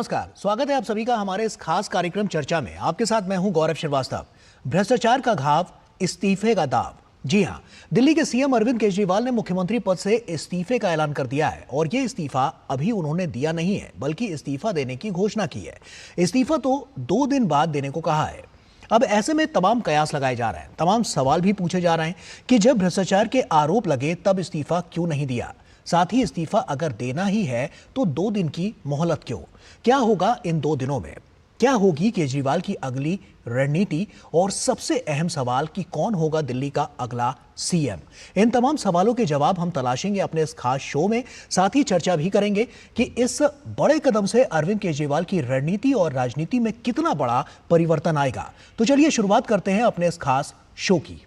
नमस्कार, स्वागत है आप सभी का हमारे इस खास कार्यक्रम चर्चा में। आपके साथ मैं हूं गौरव श्रीवास्तव। भ्रष्टाचार का घाव, इस्तीफे का दाव। जी हां, दिल्ली के सीएम अरविंद केजरीवाल ने मुख्यमंत्री पद से इस्तीफे का ऐलान कर दिया है और ये इस्तीफा अभी उन्होंने दिया नहीं है, बल्कि इस्तीफा देने की घोषणा की है। इस्तीफा तो 2 दिन बाद देने को कहा है। अब ऐसे में तमाम कयास लगाए जा रहे हैं, तमाम सवाल भी पूछे जा रहे हैं कि जब भ्रष्टाचार के आरोप लगे तब इस्तीफा क्यों नहीं दिया। साथ ही इस्तीफा अगर देना ही है तो 2 दिन की मोहलत क्यों? क्या होगा इन 2 दिनों में? क्या होगी केजरीवाल की अगली रणनीति? और सबसे अहम सवाल कि कौन होगा दिल्ली का अगला सीएम? इन तमाम सवालों के जवाब हम तलाशेंगे अपने इस खास शो में। साथ ही चर्चा भी करेंगे कि इस बड़े कदम से अरविंद केजरीवाल की रणनीति और राजनीति में कितना बड़ा परिवर्तन आएगा। तो चलिए शुरुआत करते हैं अपने इस खास शो की।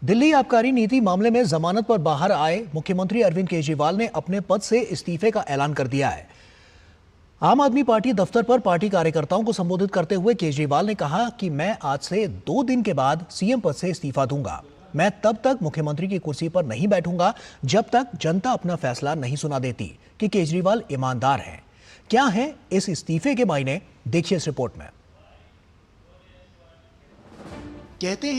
दिल्ली आबकारी नीति मामले में जमानत पर बाहर आए मुख्यमंत्री अरविंद केजरीवाल ने अपने पद से इस्तीफे का ऐलान कर दिया है। आम आदमी पार्टी दफ्तर पर पार्टी कार्यकर्ताओं को संबोधित करते हुए केजरीवाल ने कहा कि मैं आज से 2 दिन के बाद सीएम पद से इस्तीफा दूंगा। मैं तब तक मुख्यमंत्री की कुर्सी पर नहीं बैठूंगा जब तक जनता अपना फैसला नहीं सुना देती कि केजरीवाल ईमानदार हैं। क्या है इस इस्तीफे के मायने, देखिए इस रिपोर्ट में। कहते हैं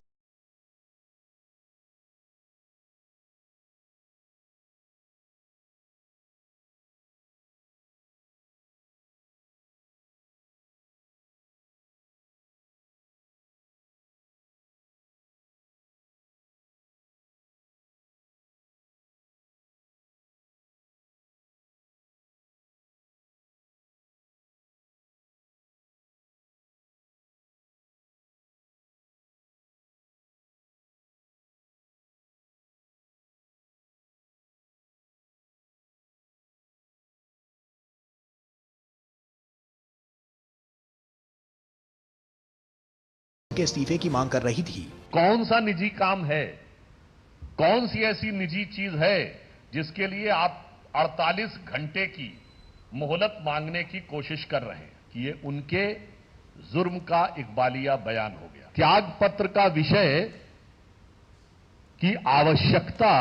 के इस्तीफे की मांग कर रही थी। कौन सा निजी काम है, कौन सी ऐसी निजी चीज है जिसके लिए आप 48 घंटे की मोहलत मांगने की कोशिश कर रहे हैं? कि ये उनके जुर्म का इकबालिया बयान हो गया। त्याग पत्र का विषय की आवश्यकता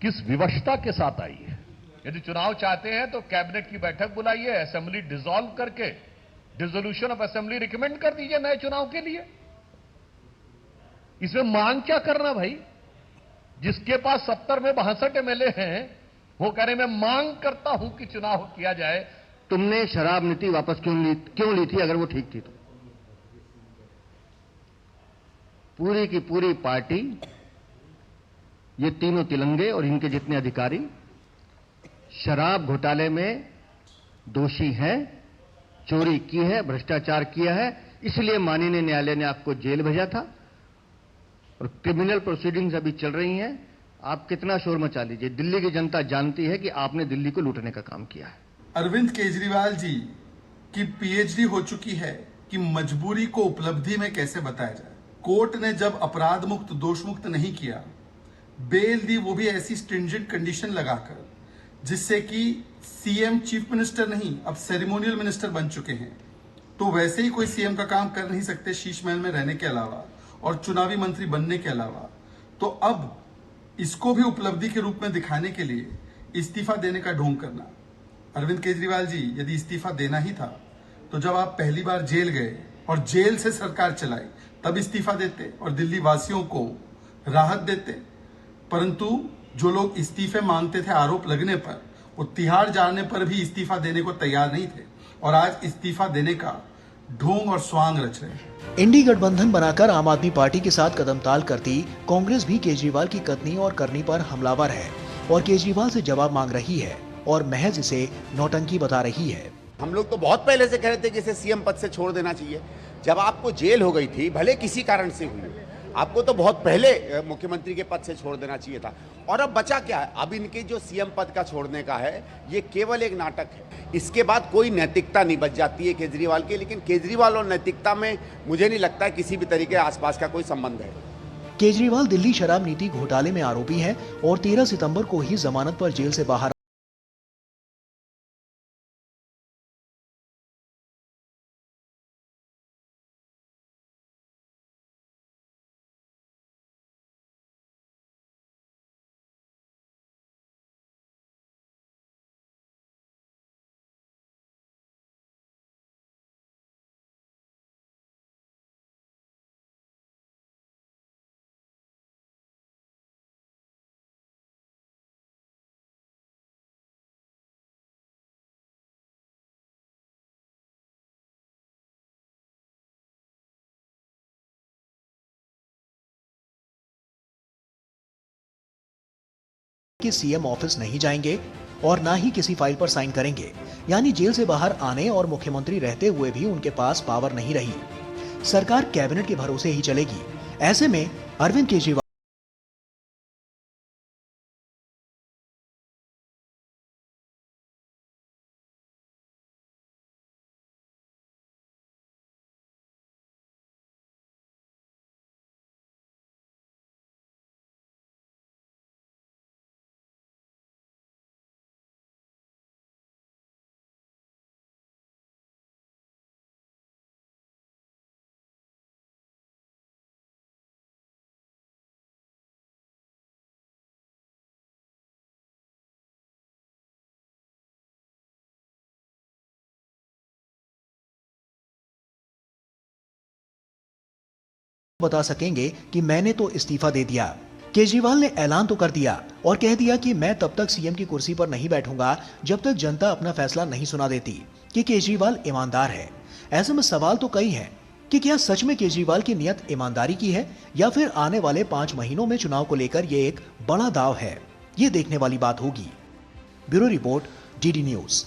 किस विवशता के साथ आई है? यदि चुनाव चाहते हैं तो कैबिनेट की बैठक बुलाइए, असेंबली डिसॉल्व करके डिसोल्यूशन ऑफ असेंबली रिकमेंड कर दीजिए नए चुनाव के लिए। इसमें मांग क्या करना भाई? जिसके पास 70 में 62 एमएलए हैं, वो कह रहे मैं मांग करता हूं कि चुनाव किया जाए। तुमने शराब नीति वापस क्यों ली थी अगर वो ठीक थी तो? पूरी की पूरी पार्टी, ये तीनों तिलंगे और इनके जितने अधिकारी शराब घोटाले में दोषी हैं, चोरी की है, भ्रष्टाचार किया है, इसलिए माननीय न्यायालय ने आपको जेल भेजा था और क्रिमिनल प्रोसीडिंग्स अभी चल रही हैं। आप कितना शोर मचा लीजिए, दिल्ली की जनता जानती है कि आपने दिल्ली को लूटने का काम किया है। अरविंद केजरीवाल जी की पीएचडी हो चुकी है कि मजबूरी को उपलब्धि में कैसे बताया जाए। कोर्ट ने जब अपराध मुक्त, दोष मुक्त नहीं किया, बेल दी, वो भी ऐसी स्ट्रिंजेंट कंडीशन लगाकर जिससे कि सीएम चीफ मिनिस्टर नहीं, अब सेरेमोनियल मिनिस्टर बन चुके हैं। तो वैसे ही कोई सीएम का काम कर नहीं सकते शीश महल में रहने के अलावा और चुनावी मंत्री बनने के अलावा। तो अब इसको भी उपलब्धि के रूप में दिखाने के लिए इस्तीफा देने का ढोंग करना। अरविंद केजरीवाल जी, यदि इस्तीफा देना ही था तो जब आप पहली बार जेल गए और जेल से सरकार चलाई तब इस्तीफा देते और दिल्ली वासियों को राहत देते। परंतु जो लोग इस्तीफे मांगते थे आरोप लगने पर, वो तिहाड़ जाने पर भी इस्तीफा देने को तैयार नहीं थे और आज इस्तीफा देने का ढोंग और स्वांग रच रहे हैं। इंडी गठबंधन बनाकर आम आदमी पार्टी के साथ कदमताल करती कांग्रेस भी केजरीवाल की कथनी और करनी पर हमलावर है और केजरीवाल से जवाब मांग रही है और महज इसे नौटंकी बता रही है। हम लोग तो बहुत पहले से कह रहे थे कि इसे सीएम पद से छोड़ देना चाहिए। जब आपको जेल हो गई थी, भले किसी कारण से हुई, आपको तो बहुत पहले मुख्यमंत्री के पद से छोड़ देना चाहिए था। और अब बचा क्या है? अब इनके जो सीएम पद का छोड़ने का है, ये केवल एक नाटक है। इसके बाद कोई नैतिकता नहीं बच जाती है केजरीवाल की। लेकिन केजरीवाल और नैतिकता में मुझे नहीं लगता है किसी भी तरीके आसपास का कोई संबंध है। केजरीवाल दिल्ली शराब नीति घोटाले में आरोपी हैं और 13 सितंबर को ही जमानत पर जेल से बाहर कि सीएम ऑफिस नहीं जाएंगे और ना ही किसी फाइल पर साइन करेंगे। यानी जेल से बाहर आने और मुख्यमंत्री रहते हुए भी उनके पास पावर नहीं रही। सरकार कैबिनेट के भरोसे ही चलेगी। ऐसे में अरविंद केजरीवाल बता सकेंगे कि मैंने तो इस्तीफा दे दिया। केजरीवाल ने ऐलान तो कर दिया और कह दिया कि मैं तब तक सीएम की कुर्सी पर नहीं बैठूंगा जब तक जनता अपना फैसला नहीं सुना देती कि केजरीवाल ईमानदार है। ऐसे में सवाल तो कई हैं कि क्या सच में केजरीवाल की नियत ईमानदारी की है या फिर आने वाले 5 महीनों में चुनाव को लेकर ये एक बड़ा दाव है। ये देखने वाली बात होगी। Bureau report, DD news.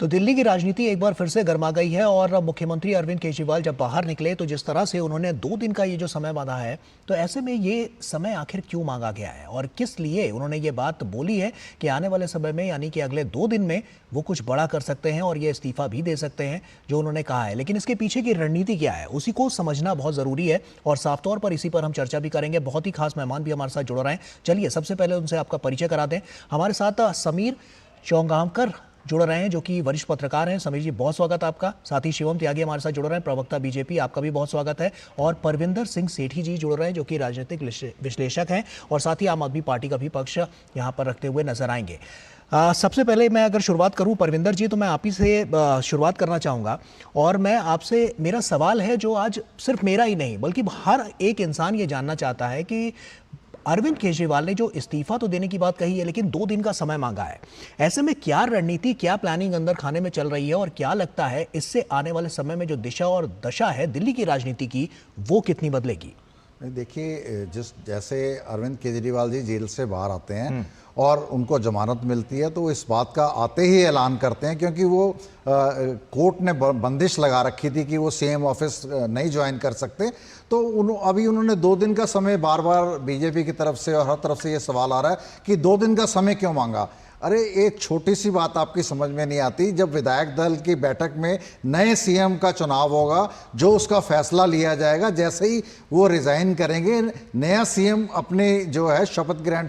तो दिल्ली की राजनीति एक बार फिर से गर्मा गई है और मुख्यमंत्री अरविंद केजरीवाल जब बाहर निकले तो जिस तरह से उन्होंने 2 दिन का ये जो समय बांधा है, तो ऐसे में ये समय आखिर क्यों मांगा गया है और किस लिए उन्होंने ये बात बोली है कि आने वाले समय में यानी कि अगले 2 दिन में वो कुछ बड़ा कर सकते हैं और ये इस्तीफा भी दे सकते हैं जो उन्होंने कहा है। लेकिन इसके पीछे की रणनीति क्या है उसी को समझना बहुत ज़रूरी है और साफ तौर पर इसी पर हम चर्चा भी करेंगे। बहुत ही खास मेहमान भी हमारे साथ जुड़ रहे हैं। चलिए सबसे पहले उनसे आपका परिचय करा दें। हमारे साथ समीर चौंगामकर जुड़ रहे हैं जो कि वरिष्ठ पत्रकार हैं। समीर जी, बहुत स्वागत है आपका। साथ ही शिवम त्यागी हमारे साथ जुड़ रहे हैं, प्रवक्ता बीजेपी, आपका भी बहुत स्वागत है। और परविंदर सिंह सेठी जी जुड़ रहे हैं जो कि राजनीतिक विश्लेषक हैं और साथ ही आम आदमी पार्टी का भी पक्ष यहाँ पर रखते हुए नजर आएंगे। सबसे पहले मैं अगर शुरुआत करूं परविंदर जी, तो मैं आप ही से शुरुआत करना चाहूँगा और मैं आपसे, मेरा सवाल है जो आज सिर्फ मेरा ही नहीं बल्कि हर एक इंसान ये जानना चाहता है कि अरविंद केजरीवाल ने जो इस्तीफा तो देने की बात कही है लेकिन 2 दिन का समय मांगा है। ऐसे में क्या रणनीति, क्या प्लानिंग अंदर खाने में चल रही है और क्या लगता है इससे आने वाले समय में जो दिशा और दशा है दिल्ली की राजनीति की वो कितनी बदलेगी? देखिए, जैसे अरविंद केजरीवाल जी जेल से बाहर आते हैं और उनको जमानत मिलती है तो वो इस बात का आते ही ऐलान करते हैं, क्योंकि वो कोर्ट ने बंदिश लगा रखी थी कि वो सीएम ऑफिस नहीं ज्वाइन कर सकते। तो अभी उन्होंने 2 दिन का समय, बार बार बीजेपी की तरफ से और हर तरफ से ये सवाल आ रहा है कि 2 दिन का समय क्यों मांगा। अरे एक छोटी सी बात आपकी समझ में नहीं आती, जब विधायक दल की बैठक में नए सीएम का चुनाव होगा, जो उसका फैसला लिया जाएगा, जैसे ही वो रिजाइन करेंगे नया सीएम अपने जो है शपथ ग्रहण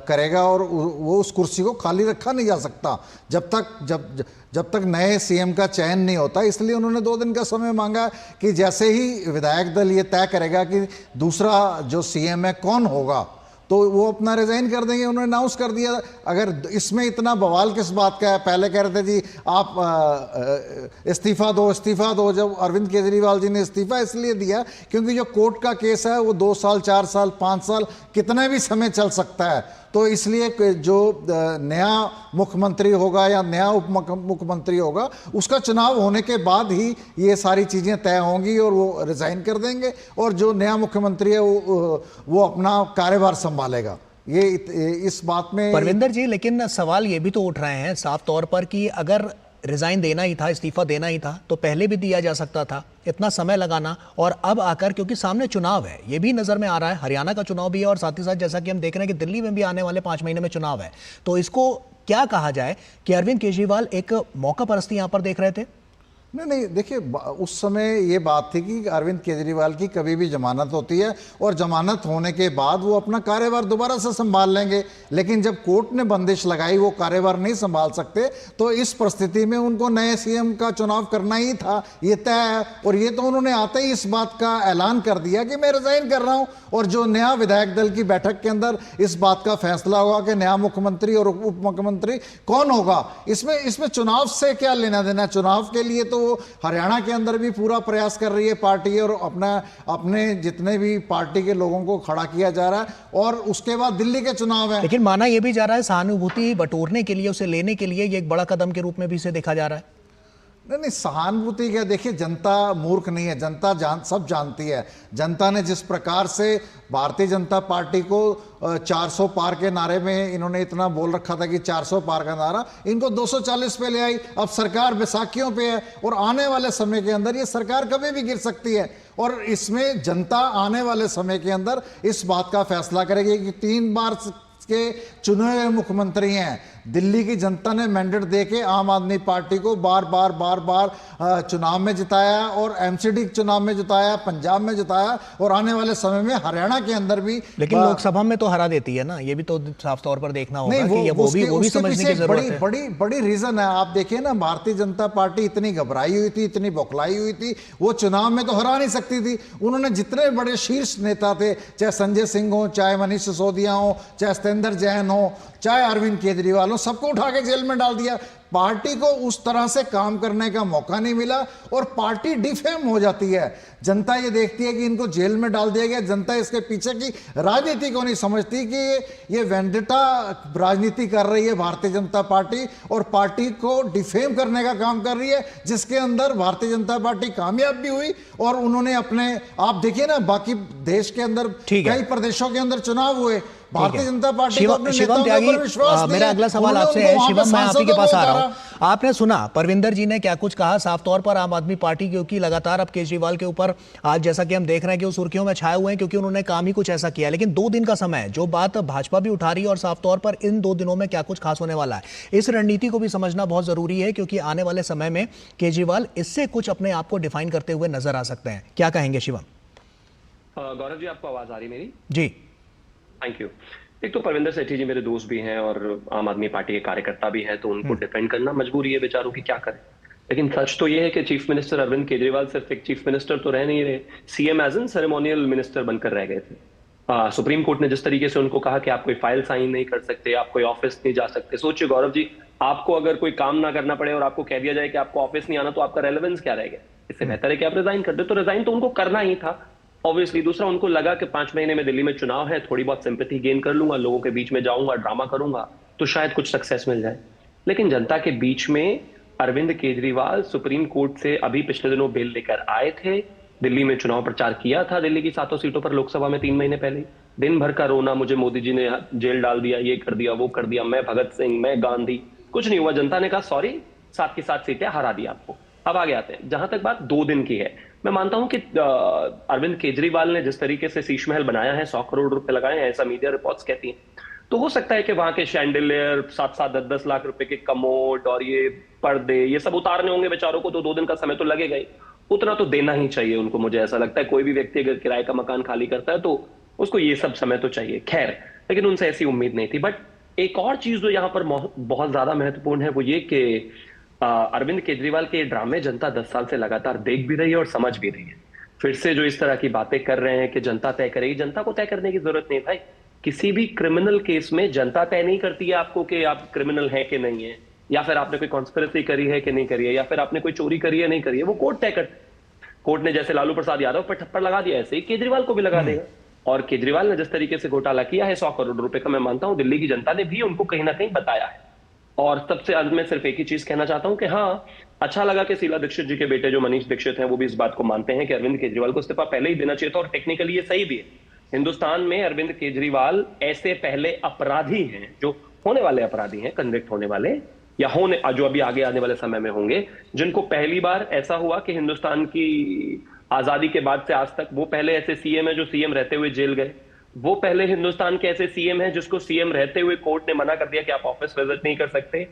करेगा और वो उस कुर्सी को खाली रखा नहीं जा सकता जब तक नए सीएम का चयन नहीं होता। इसलिए उन्होंने 2 दिन का समय मांगा कि जैसे ही विधायक दल ये तय करेगा कि दूसरा जो सीएम है कौन होगा तो वो अपना रिजाइन कर देंगे। उन्होंने अनाउंस कर दिया। अगर इसमें इतना बवाल किस बात का है? पहले कह रहे थे जी आप इस्तीफा दो। जब अरविंद केजरीवाल जी ने इस्तीफा इसलिए दिया क्योंकि जो कोर्ट का केस है वो 2 साल, 4 साल, 5 साल, कितना भी समय चल सकता है। तो इसलिए जो नया मुख्यमंत्री होगा या नया उप मुख्यमंत्री होगा उसका चुनाव होने के बाद ही ये सारी चीज़ें तय होंगी और वो रिजाइन कर देंगे और जो नया मुख्यमंत्री है वो अपना कार्यभार संभालेगा। ये इस बात में परविंदर जी, लेकिन सवाल ये भी तो उठ रहे हैं साफ तौर पर कि अगर रिजाइन देना ही था, इस्तीफा देना ही था तो पहले भी दिया जा सकता था। इतना समय लगाना और अब आकर, क्योंकि सामने चुनाव है, ये भी नजर में आ रहा है, हरियाणा का चुनाव भी है और साथ ही साथ जैसा कि हम देख रहे हैं कि दिल्ली में भी आने वाले 5 महीने में चुनाव है। तो इसको क्या कहा जाए कि अरविंद केजरीवाल एक मौका परस्ती यहां पर देख रहे थे? नहीं, देखिए उस समय ये बात थी कि अरविंद केजरीवाल की कभी भी जमानत होती है और जमानत होने के बाद वो अपना कार्यभार दोबारा से संभाल लेंगे। लेकिन जब कोर्ट ने बंदिश लगाई, वो कार्यभार नहीं संभाल सकते, तो इस परिस्थिति में उनको नए सीएम का चुनाव करना ही था, ये तय है। और ये तो उन्होंने आते ही इस बात का ऐलान कर दिया कि मैं रिजाइन कर रहा हूं और जो नया विधायक दल की बैठक के अंदर इस बात का फैसला होगा कि नया मुख्यमंत्री और उप मुख्यमंत्री कौन होगा। इसमें चुनाव से क्या लेना देना? चुनाव के लिए तो हरियाणा के अंदर भी पूरा प्रयास कर रही है पार्टी और अपने जितने भी पार्टी के लोगों को खड़ा किया जा रहा है और उसके बाद दिल्ली के चुनाव है। लेकिन माना यह भी जा रहा है सहानुभूति बटोरने के लिए, उसे लेने के लिए ये एक बड़ा कदम के रूप में भी इसे देखा जा रहा है। नहीं, सहानुभूति क्या, देखिए जनता मूर्ख नहीं है, जनता सब जानती है। जनता ने जिस प्रकार से भारतीय जनता पार्टी को 400 पार के नारे में इन्होंने इतना बोल रखा था कि 400 पार का नारा, इनको 240 पे ले आई। अब सरकार बैसाखियों पे है और आने वाले समय के अंदर ये सरकार कभी भी गिर सकती है, और इसमें जनता आने वाले समय के अंदर इस बात का फैसला करेगी कि 3 बार के चुने हुए मुख्यमंत्री हैं। दिल्ली की जनता ने मैंडेट देके आम आदमी पार्टी को बार बार चुनाव में जिताया, और एमसीडी चुनाव में जिताया, पंजाब में जिताया, और आने वाले समय में हरियाणा के अंदर भी। लेकिन लोकसभा में तो हरा देती है ना, ये भी तो साफ तौर पर देखना होगा कि वो भी समझने की जरूरत है। बड़ी रीजन है। आप देखिए ना, भारतीय जनता पार्टी इतनी घबराई हुई थी, इतनी बौखलाई हुई थी, वो चुनाव में तो हरा नहीं सकती थी। उन्होंने जितने बड़े शीर्ष नेता थे, चाहे संजय सिंह हो, चाहे मनीष सिसोदिया हो, चाहे सत्येंद्र जैन हो, चाहे अरविंद केजरीवाल हो, सबको उठा के जेल में डाल दिया। पार्टी को उस तरह से काम करने का मौका नहीं मिला और पार्टी डिफेम हो जाती है। जनता ये देखती है कि इनको जेल में डाल दिया गया। जनता इसके पीछे की राजनीति को नहीं समझती कि ये वेंडेटा राजनीति कर रही है भारतीय जनता पार्टी, और पार्टी को डिफेम करने का काम कर रही है, जिसके अंदर भारतीय जनता पार्टी कामयाब भी हुई। और उन्होंने अपने, आप देखिए ना, बाकी देश के अंदर कई प्रदेशों के अंदर चुनाव हुए, भारतीय जनता पार्टी को अपने नेताओं के ऊपर विश्वास नहीं है। मेरा अगला सवाल आपसे है शिवम, मैं आपके पास आ रहा हूं। आपने सुना परविंदर जी ने क्या कुछ कहा, साफ तौर पर आम आदमी पार्टी क्योंकि लगातार अब केजरीवाल के ऊपर आज जैसा कि हम देख रहे हैं कि वो सुर्खियों में छाए हुए हैं क्योंकि उन्होंने काम ही कुछ ऐसा किया। लेकिन 2 दिन का समय है, जो बात भाजपा भी उठा रही है, और साफ तौर पर इन 2 दिनों में क्या कुछ खास होने वाला है, इस रणनीति को भी समझना बहुत जरूरी है, क्योंकि आने वाले समय में केजरीवाल इससे कुछ अपने आप को डिफाइन करते हुए नजर आ सकते हैं। क्या कहेंगे शिवम? गौरव जी, आपको आवाज आ रही मेरी? जी, थैंक यू। एक तो परविंदर सेठी जी मेरे दोस्त भी हैं और आम आदमी पार्टी के कार्यकर्ता भी हैं, तो उनको डिफेंड करना मजबूरी है बेचारों की, क्या करें। लेकिन सच तो ये है कि चीफ मिनिस्टर अरविंद केजरीवाल सिर्फ एक चीफ मिनिस्टर तो रह नहीं रहे, CM as an ceremonial minister बनकर रह गए थे। सुप्रीम कोर्ट ने जिस तरीके से उनको कहा कि आप कोई फाइल साइन नहीं कर सकते, आप कोई ऑफिस नहीं जा सकते। सोचिए गौरव जी, आपको अगर कोई काम ना करना पड़े और आपको कह दिया जाए कि आपको ऑफिस नहीं आना, तो आपका रेलेवेंस क्या रहेगा? इससे बेहतर है कि आप रिजाइन कर दे। तो रिजाइन तो उनको करना ही था ऑब्वियसली। दूसरा, उनको लगा कि 5 महीने में दिल्ली में चुनाव है, थोड़ी बहुत सिंपैथी गेन कर लूंगा, लोगों के बीच में जाऊंगा, ड्रामा करूंगा, तो शायद कुछ सक्सेस मिल जाए। लेकिन जनता के बीच में अरविंद केजरीवाल सुप्रीम कोर्ट से अभी पिछले दिनों बेल लेकर आए थे, दिल्ली में चुनाव प्रचार किया था, दिल्ली की 7 सीटों पर लोकसभा में 3 महीने पहले। दिन भर का रोना, मुझे मोदी जी ने जेल डाल दिया, ये कर दिया, वो कर दिया, मैं भगत सिंह, मैं गांधी, कुछ नहीं हुआ। जनता ने कहा सॉरी, 7 की 7 सीटें हरा दी आपको। अब आगे आते हैं, जहां तक बात 2 दिन की है, मैं मानता हूं कि अरविंद केजरीवाल ने जिस तरीके से शीश महल बनाया है, 100 करोड़ रुपए लगाए हैं, ऐसा मीडिया रिपोर्ट्स कहती हैं, तो हो सकता है कि वहां के शैंडिलियर 7-7, 10-10 लाख रुपए के कमोड और ये पर्दे, ये सब उतारने होंगे बेचारों को, तो 2 दिन का समय तो लगेगा ही। उतना तो देना ही चाहिए उनको, मुझे ऐसा लगता है। कोई भी व्यक्ति अगर किराए का मकान खाली करता है तो उसको ये सब समय तो चाहिए, खैर, लेकिन उनसे ऐसी उम्मीद नहीं थी। बट एक और चीज जो यहाँ पर बहुत ज्यादा महत्वपूर्ण है, वो ये कि अरविंद केजरीवाल के ड्रामे जनता 10 साल से लगातार देख भी रही है और समझ भी रही है। फिर से जो इस तरह की बातें कर रहे हैं कि जनता तय करेगी, जनता को तय करने की जरूरत नहीं भाई। किसी भी क्रिमिनल केस में जनता तय नहीं करती है आपको कि आप क्रिमिनल हैं कि नहीं है, या फिर आपने कोई कॉन्स्पिरेसी करी है कि नहीं करी है, या फिर आपने कोई चोरी करी है नहीं करी है, वो कोर्ट तय करते। कोर्ट ने जैसे लालू प्रसाद यादव पर थप्पड़ लगा दिया, ऐसे ही केजरीवाल को भी लगा देगा। और केजरीवाल ने जिस तरीके से घोटाला किया है 100 करोड़ रुपए का, मैं मानता हूं दिल्ली की जनता ने भी उनको कहीं ना कहीं बताया है। और सबसे अंत में सिर्फ एक ही चीज कहना चाहता हूं कि हाँ, अच्छा लगा कि शीला दीक्षित जी के बेटे जो मनीष दीक्षित हैं, वो भी इस बात को मानते हैं कि अरविंद केजरीवाल को इस्तीफा पहले ही देना चाहिए था, और टेक्निकली ये सही भी है। हिंदुस्तान में अरविंद केजरीवाल ऐसे पहले अपराधी हैं, जो होने वाले अपराधी हैं, कन्विक्ट होने वाले, या होने जो अभी आगे आने वाले समय में होंगे, जिनको पहली बार ऐसा हुआ कि हिंदुस्तान की आजादी के बाद से आज तक वो पहले ऐसे सीएम है जो सीएम रहते हुए जेल गए, वो पहले हिंदुस्तान के ऐसे सीएम है जिसको सीएम रहते हुए कोर्ट ने मना कर दिया कि आप ऑफिस विजिट नहीं कर सकते,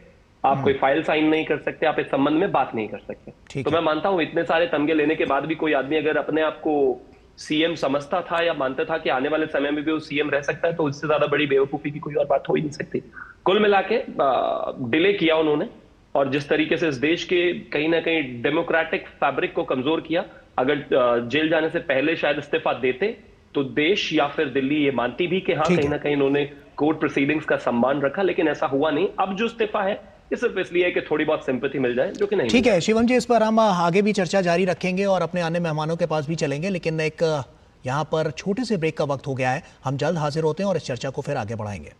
आप कोई फाइल साइन नहीं कर सकते, आप इस संबंध में बात नहीं कर सकते। तो मैं मानता हूं इतने सारे तमगे लेने के बाद भी कोई आदमी अगर अपने आप को सीएम समझता था या मानता था कि आने वाले समय में भी वो सीएम रह सकता है, तो उससे ज्यादा बड़ी बेवकूफी की कोई और बात हो ही नहीं सकती। कुल मिला के डिले किया उन्होंने, और जिस तरीके से इस देश के कहीं ना कहीं डेमोक्रेटिक फैब्रिक को कमजोर किया। अगर जेल जाने से पहले शायद इस्तीफा देते तो देश या फिर दिल्ली ये मानती भी कि हाँ, कहीं ना कहीं इन्होंने कोर्ट प्रोसीडिंग्स का सम्मान रखा, लेकिन ऐसा हुआ नहीं। अब जो इस्तीफा है ये सिर्फ इसलिए है कि थोड़ी बहुत सिंपैथी मिल जाए, जो कि नहीं। ठीक है शिवम जी, इस पर हम आगे भी चर्चा जारी रखेंगे और अपने आने मेहमानों के पास भी चलेंगे, लेकिन एक यहाँ पर छोटे से ब्रेक का वक्त हो गया है। हम जल्द हाजिर होते हैं और इस चर्चा को फिर आगे बढ़ाएंगे।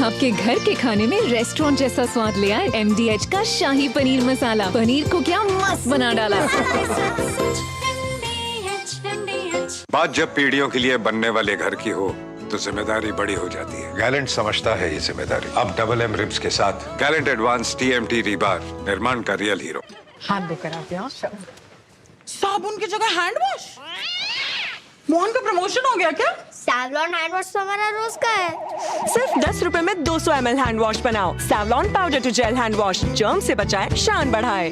आपके घर के खाने में रेस्टोरेंट जैसा स्वाद ले आए MDH का शाही पनीर मसाला। पनीर को क्या मस्त बना डाला। बात जब पीढ़ियों के लिए बनने वाले घर की हो तो जिम्मेदारी बड़ी हो जाती है। गैलेंट समझता है ये जिम्मेदारी। अब डबल M रिब्स के साथ गैलेंट एडवांस TMT रीबार, निर्माण का रियल हीरो। हाथ धोकर आते हैं। साबुन की जगह हैंड वॉश। मोहन का प्रमोशन हो गया क्या? सैवलॉन हैंड वॉश तो हमारा रोज का है। सिर्फ 10 रुपए में 200 ml हैंड वॉश बनाओ। Savlon powder to gel hand wash, germ से बचाए, शान बढ़ाए।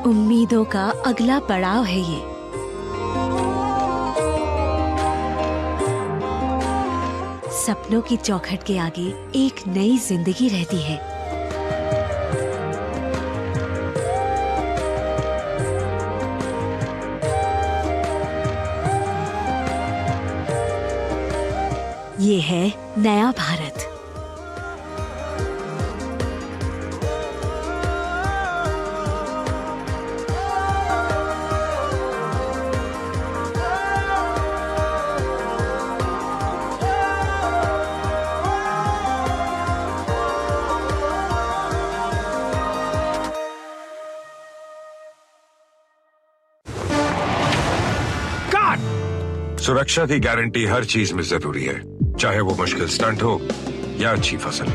उम्मीदों का अगला पड़ाव है ये। सपनों की चौखट के आगे एक नई जिंदगी रहती है। ये है नया भारत। सुरक्षा की गारंटी हर चीज में जरूरी है, चाहे वो मुश्किल स्टंट हो या अच्छी फसल।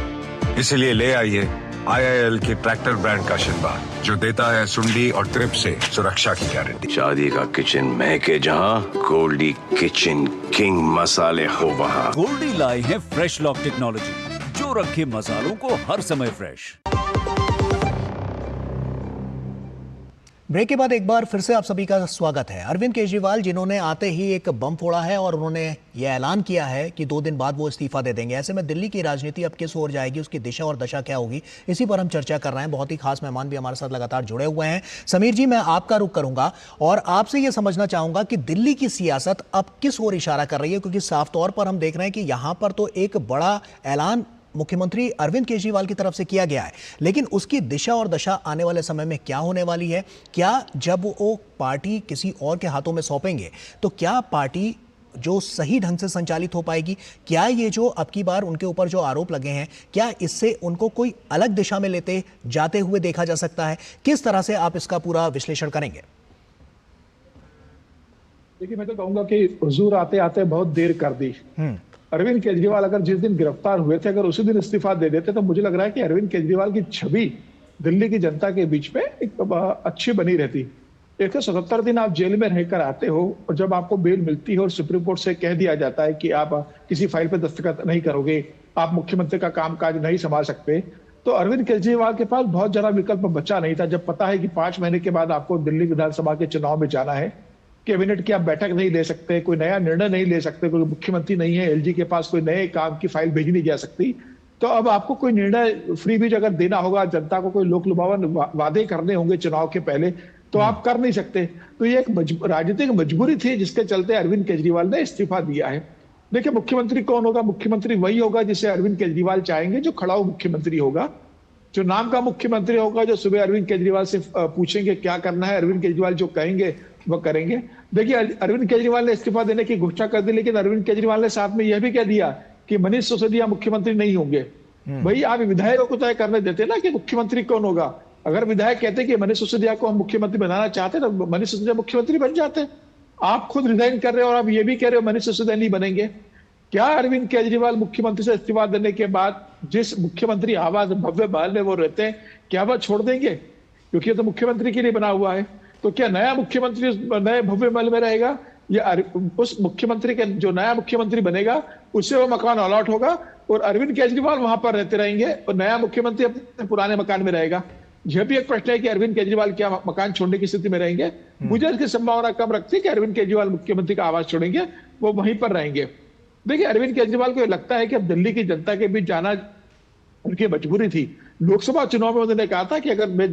इसलिए ले आइए IIL के ट्रैक्टर ब्रांड का शिनबा, जो देता है सुंडी और ट्रिप से सुरक्षा की गारंटी। शादी का किचन महके जहां, गोल्डी किचन किंग मसाले हो वहां। गोल्डी लाई है फ्रेश लॉक टेक्नोलॉजी, जो रखे मसालों को हर समय फ्रेश। ब्रेक के बाद एक बार फिर से आप सभी का स्वागत है। अरविंद केजरीवाल जिन्होंने आते ही एक बम फोड़ा है और उन्होंने ये ऐलान किया है कि 2 दिन बाद वो इस्तीफा दे देंगे। ऐसे में दिल्ली की राजनीति अब किस ओर जाएगी, उसकी दिशा और दशा क्या होगी, इसी पर हम चर्चा कर रहे हैं। बहुत ही खास मेहमान भी हमारे साथ लगातार जुड़े हुए हैं। समीर जी, मैं आपका रुख करूंगा और आपसे ये समझना चाहूंगा कि दिल्ली की सियासत अब किस ओर इशारा कर रही है, क्योंकि साफ तौर पर हम देख रहे हैं कि यहां पर तो एक बड़ा ऐलान मुख्यमंत्री अरविंद केजरीवाल की तरफ से किया गया है, लेकिन उसकी दिशा और दशा आने वाले समय में क्या होने वाली है? क्या जब वो पार्टी किसी और के हाथों में सौंपेंगे तो क्या पार्टी जो सही ढंग से संचालित हो पाएगी? क्या ये जो अब की बार उनके ऊपर जो आरोप लगे हैं, क्या इससे उनको कोई अलग दिशा में लेते जाते हुए देखा जा सकता है? किस तरह से आप इसका पूरा विश्लेषण करेंगे? देखिए, मैं तो कहूंगा कि हुजूर आते आते बहुत देर कर दी। अरविंद केजरीवाल अगर जिस दिन गिरफ्तार हुए थे, अगर उसी दिन इस्तीफा दे देते तो मुझे लग रहा है कि अरविंद केजरीवाल की छवि दिल्ली की जनता के बीच में एक अच्छी बनी रहती। 177 दिन आप जेल में रहकर आते हो और जब आपको बेल मिलती है और सुप्रीम कोर्ट से कह दिया जाता है कि आप किसी फाइल पर दस्तखत नहीं करोगे, आप मुख्यमंत्री का कामकाज नहीं संभाल सकते, तो अरविंद केजरीवाल के पास बहुत ज्यादा विकल्प बचा नहीं था। जब पता है कि 5 महीने के बाद आपको दिल्ली विधानसभा के चुनाव में जाना है, कैबिनेट की आप बैठक नहीं ले सकते, कोई नया निर्णय नहीं ले सकते, कोई मुख्यमंत्री नहीं है, LG के पास कोई नए काम की फाइल भेजी नहीं जा सकती, तो अब आपको कोई निर्णय फ्री बीज अगर देना होगा, जनता को कोई लोक लुभावन वादे करने होंगे चुनाव के पहले, तो आप कर नहीं सकते। तो ये एक राजनीतिक मजबूरी थी जिसके चलते अरविंद केजरीवाल ने इस्तीफा दिया है। देखिए, मुख्यमंत्री कौन होगा? मुख्यमंत्री वही होगा जिसे अरविंद केजरीवाल चाहेंगे, जो खड़ा मुख्यमंत्री होगा, जो नाम का मुख्यमंत्री होगा, जो सुबह अरविंद केजरीवाल से पूछेंगे क्या करना है, अरविंद केजरीवाल जो कहेंगे वो करेंगे। देखिए, अरविंद केजरीवाल ने इस्तीफा देने की घोषणा कर दी, लेकिन अरविंद केजरीवाल ने साथ में यह भी कह दिया कि मनीष सिसोदिया मुख्यमंत्री नहीं होंगे। भाई, आप विधायकों को तय करने देते ना कि मुख्यमंत्री कौन होगा। अगर विधायक कहते कि मनीष सिसोदिया को हम मुख्यमंत्री बनाना चाहते तो मनीष सिसोदिया मुख्यमंत्री बन जाते। आप खुद रिजाइन कर रहे हो और आप ये भी कह रहे हो मनीष सिसोदिया नहीं बनेंगे। क्या अरविंद केजरीवाल मुख्यमंत्री से इस्तीफा देने के बाद जिस मुख्यमंत्री आवास भव्य महल में वो रहते हैं, क्या वह छोड़ देंगे? क्योंकि ये तो मुख्यमंत्री के लिए बना हुआ है। तो क्या नया मुख्यमंत्री नए भव्य महल में रहेगा, या उस मुख्यमंत्री के जो नया मुख्यमंत्री बनेगा उससे वो मकान अलॉट होगा और अरविंद केजरीवाल वहां पर रहते रहेंगे और नया मुख्यमंत्री अपने पुराने मकान में रहेगा? यह भी एक प्रश्न है कि अरविंद केजरीवाल क्या मकान छोड़ने की स्थिति में रहेंगे। मुझे इसकी संभावना कम लगती है कि अरविंद केजरीवाल मुख्यमंत्री का आवास छोड़ेंगे, वो वहीं पर रहेंगे। देखिए, अरविंद केजरीवाल को लगता है कि अब दिल्ली की जनता के बीच जाना उनकी मजबूरी थी। लोकसभा चुनाव में उन्होंने कहा था कि अगर मैं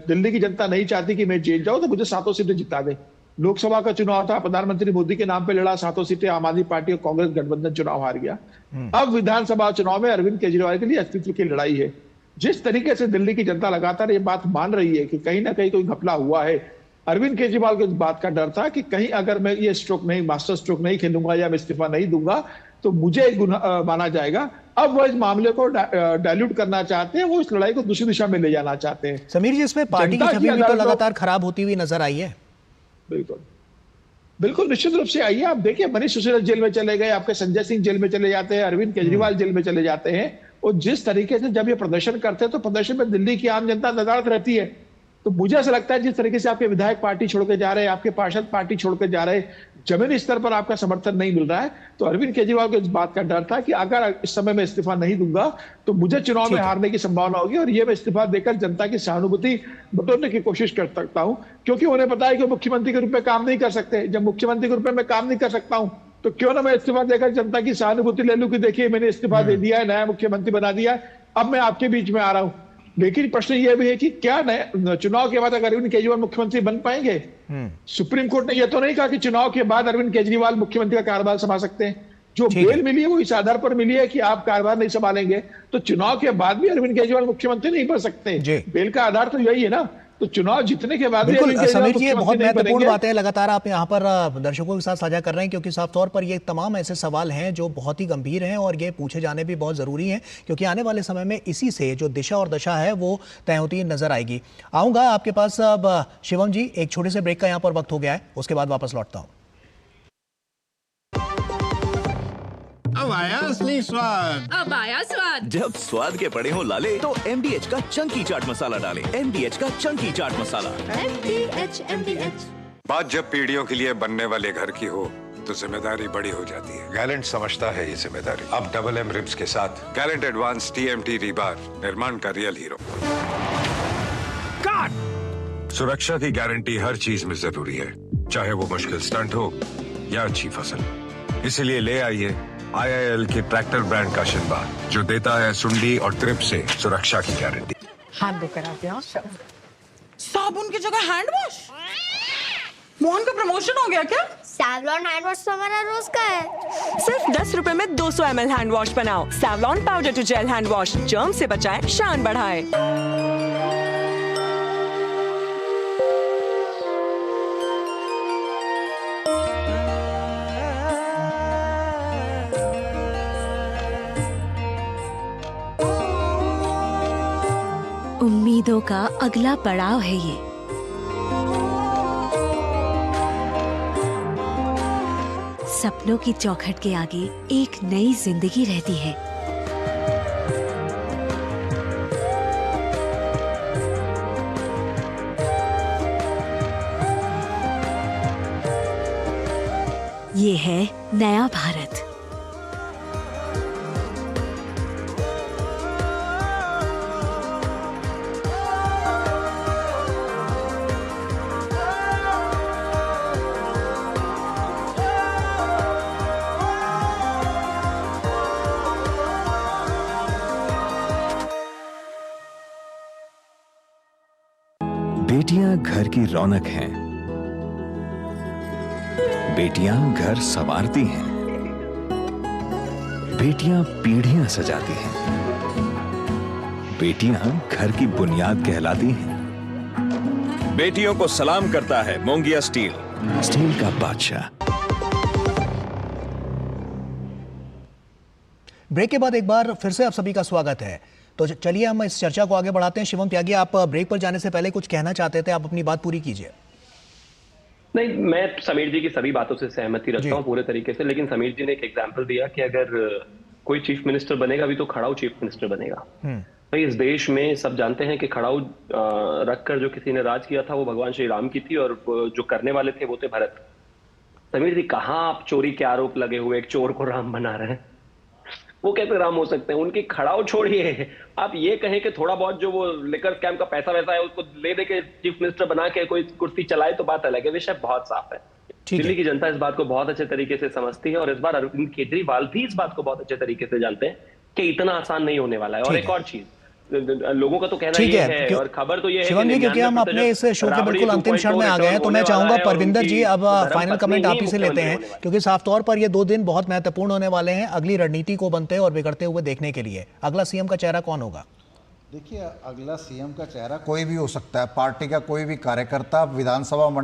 दिल्ली की जनता नहीं चाहती कि मैं जेल जाऊं तो मुझे 7 सीटें जिता दे। लोकसभा का चुनाव था, प्रधानमंत्री मोदी के नाम पे लड़ा, 7 सीटें आम आदमी पार्टी और कांग्रेस गठबंधन चुनाव हार गया। अब विधानसभा चुनाव में अरविंद केजरीवाल के लिए अस्तित्व की लड़ाई है। जिस तरीके से दिल्ली की जनता लगातार ये बात मान रही है कि कहीं ना कहीं कोई घपला हुआ है, अरविंद केजरीवाल को इस बात का डर था कि कहीं अगर मैं ये मास्टर स्ट्रोक नहीं खेलूंगा या मैं इस्तीफा नहीं दूंगा तो मुझे गुनाह माना जाएगा। अब वो इस मामले को डाइल्यूट करना चाहते हैं, वो इस लड़ाई को दूसरी दिशा में ले जाना चाहते हैं। समीर जी, इसमें पार्टी की छवि भी तो लगातार खराब होती हुई नजर आई है। बिल्कुल निश्चित रूप से आई है। आप देखिए, मनीष सिसोदिया जेल में चले गए, आपके संजय सिंह जेल में चले जाते हैं, अरविंद केजरीवाल जेल में चले जाते हैं। और जिस तरीके से जब ये प्रदर्शन करते हैं तो प्रदर्शन में दिल्ली की आम जनता नदारत रहती है। तो मुझे ऐसा लगता है जिस तरीके से आपके विधायक पार्टी छोड़ के जा रहे हैं, आपके पार्षद पार्टी छोड़ के जा रहे हैं, जमीनी स्तर पर आपका समर्थन नहीं मिल रहा है, तो अरविंद केजरीवाल को इस बात का डर था कि अगर इस समय मैं इस्तीफा नहीं दूंगा तो मुझे चुनाव में हारने की संभावना होगी और ये मैं इस्तीफा देकर जनता की सहानुभूति बटोरने की कोशिश कर सकता हूं। क्योंकि उन्हें पता है कि मुख्यमंत्री के रूप में काम नहीं कर सकते। जब मुख्यमंत्री के रूप में मैं काम नहीं कर सकता हूं तो क्यों ना मैं इस्तीफा देकर जनता की सहानुभूति ले लूं कि देखिए मैंने इस्तीफा दे दिया है, नया मुख्यमंत्री बना दिया है, अब मैं आपके बीच में आ रहा हूं। लेकिन प्रश्न यह भी है कि क्या चुनाव के बाद अगर अरविंद केजरीवाल मुख्यमंत्री बन पाएंगे? सुप्रीम कोर्ट ने यह तो नहीं कहा कि चुनाव के बाद अरविंद केजरीवाल मुख्यमंत्री का कार्यभार संभाल सकते हैं। जो बेल मिली है वो इस आधार पर मिली है कि आप कार्यभार नहीं संभालेंगे, तो चुनाव के बाद भी अरविंद केजरीवाल मुख्यमंत्री नहीं बन सकते। बेल का आधार तो यही है ना। तो चुनाव जीतने के बाद बिल्कुल समीर जी, ये बहुत महत्वपूर्ण बात है, लगातार आप यहाँ पर दर्शकों के साथ साझा कर रहे हैं, क्योंकि साफ तौर पर ये तमाम ऐसे सवाल हैं जो बहुत ही गंभीर हैं और ये पूछे जाने भी बहुत जरूरी हैं, क्योंकि आने वाले समय में इसी से जो दिशा और दशा है वो तय होती नजर आएगी। आऊंगा आपके पास अब शिवम जी, एक छोटे से ब्रेक का यहाँ पर वक्त हो गया है, उसके बाद वापस लौटता हूँ। अब आया असली स्वाद। अब आया स्वाद। जब स्वाद के पड़े हो लाले तो MDH का चंकी चाट मसाला डालें। MDH का चंकी चाट मसाला। MDH। बात जब पीढ़ियों के लिए बनने वाले घर की हो तो जिम्मेदारी बड़ी हो जाती है। गैलेंट समझता है ये जिम्मेदारी। अब डबल M रिब्स के साथ गैलेंट एडवांस TMT रीबार, निर्माण का रियल हीरो। काट! सुरक्षा की गारंटी हर चीज में जरूरी है, चाहे वो मुश्किल स्टंट हो या अच्छी फसल। इसीलिए ले आइए IIL के ट्रैक्टर ब्रांड का शिनबा, जो देता है सुंडी और ट्रिप से सुरक्षा की गारंटी। हाथ धोकर आते हैं। साबुन की जगह हैंड वॉश। मोहन का प्रमोशन हो गया क्या? सैवलॉन हैंड वॉश तो हमारा रोज का है। सिर्फ 10 रुपए में 200 ml हैंड वॉश बनाओ। Savlon powder to gel hand wash, germ से बचाए, शान बढ़ाए। उम्मीदों का अगला पड़ाव है ये। सपनों की चौखट के आगे एक नई जिंदगी रहती है। ये है नया भारत। बेटियां घर की रौनक हैं। बेटियां घर संवारती हैं। बेटियां पीढ़ियां सजाती हैं। बेटियां घर की बुनियाद कहलाती हैं। बेटियों को सलाम करता है मोंगिया स्टील, स्टील का बादशाह। ब्रेक के बाद एक बार फिर से आप सभी का स्वागत है। तो चलिए हम इस चर्चा को आगे बढ़ाते हैं। शिवम त्यागी, आप ब्रेक पर जाने से पहले कुछ कहना चाहते थे, आप अपनी बात पूरी कीजिए। नहीं, मैं समीर जी की सभी बातों से सहमति रखता हूँ पूरे तरीके से, लेकिन समीर जी ने एक एग्जाम्पल दिया कि अगर कोई चीफ मिनिस्टर बनेगा भी तो खड़ाऊ चीफ मिनिस्टर बनेगा। भाई इस देश में सब जानते हैं कि खड़ाऊ रखकर जो किसी ने राज किया था वो भगवान श्री राम की थी, और जो करने वाले थे वो थे भरत। समीर जी, कहाँ आप चोरी के आरोप लगे हुए एक चोर को राम बना रहे हैं? वो कैसे राम हो सकते हैं? उनकी खड़ाऊ छोड़िए, आप ये कहें कि थोड़ा बहुत जो वो लिकर स्कैम का पैसा वैसा है उसको ले दे के चीफ मिनिस्टर बना के कोई कुर्सी चलाए तो बात अलग है। विषय बहुत साफ है। दिल्ली की जनता इस बात को बहुत अच्छे तरीके से समझती है, और इस बार अरविंद केजरीवाल भी इस बात को बहुत अच्छे तरीके से जानते हैं कि इतना आसान नहीं होने वाला है। और एक और चीज, लोगों का तो कहना ठीक ये है, है और खबर तो ये है शिवम जी, क्योंकि हम अपने इस शो के बिल्कुल अंतिम क्षण में आ गए हैं, तो मैं चाहूंगा परविंदर जी अब फाइनल कमेंट आप ही से लेते हैं, क्योंकि साफ तौर पर ये 2 दिन बहुत महत्वपूर्ण होने वाले हैं अगली रणनीति को बनते और बिगड़ते हुए देखने के लिए। अगला सीएम का चेहरा कौन होगा? देखिए, अगला सीएम का चेहरा कोई भी हो सकता है, पार्टी का कोई भी कार्यकर्ता, विधानसभा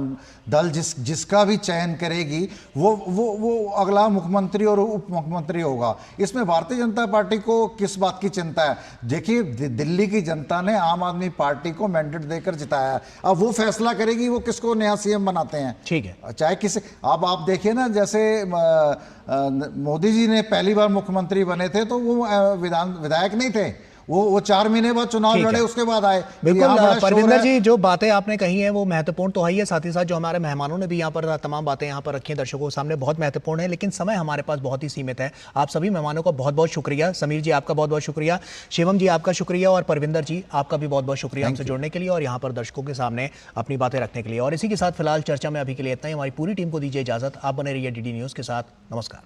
दल जिसका भी चयन करेगी वो अगला मुख्यमंत्री और उप मुख्यमंत्री होगा। इसमें भारतीय जनता पार्टी को किस बात की चिंता है? देखिए, दिल्ली की जनता ने आम आदमी पार्टी को मैंडेट देकर जिताया है, अब वो फैसला करेगी वो किसको नया सीएम बनाते हैं। ठीक है, चाहे किसी, अब आप देखिए ना, जैसे मोदी जी ने पहली बार मुख्यमंत्री बने थे तो वो विधायक नहीं थे, वो 4 महीने बाद चुनाव लड़े, उसके बाद आए। बिल्कुल परविंदर जी, जो बातें आपने कही हैं वो महत्वपूर्ण तो है ही है, साथ ही साथ जो हमारे मेहमानों ने भी यहाँ पर तमाम बातें यहाँ पर रखी हैं दर्शकों के सामने, बहुत महत्वपूर्ण है, लेकिन समय हमारे पास बहुत ही सीमित है। आप सभी मेहमानों का बहुत बहुत शुक्रिया। समीर जी आपका बहुत बहुत शुक्रिया, शिवम जी आपका शुक्रिया, और परविंदर जी आपका भी बहुत बहुत शुक्रिया हमसे जुड़ने के लिए और यहाँ पर दर्शकों के सामने अपनी बातें रखने के लिए। और इसी के साथ फिलहाल चर्चा में अभी के लिए इतना ही। हमारी पूरी टीम को दीजिए इजाजत। आप बने रहिए DD न्यूज़ के साथ। नमस्कार।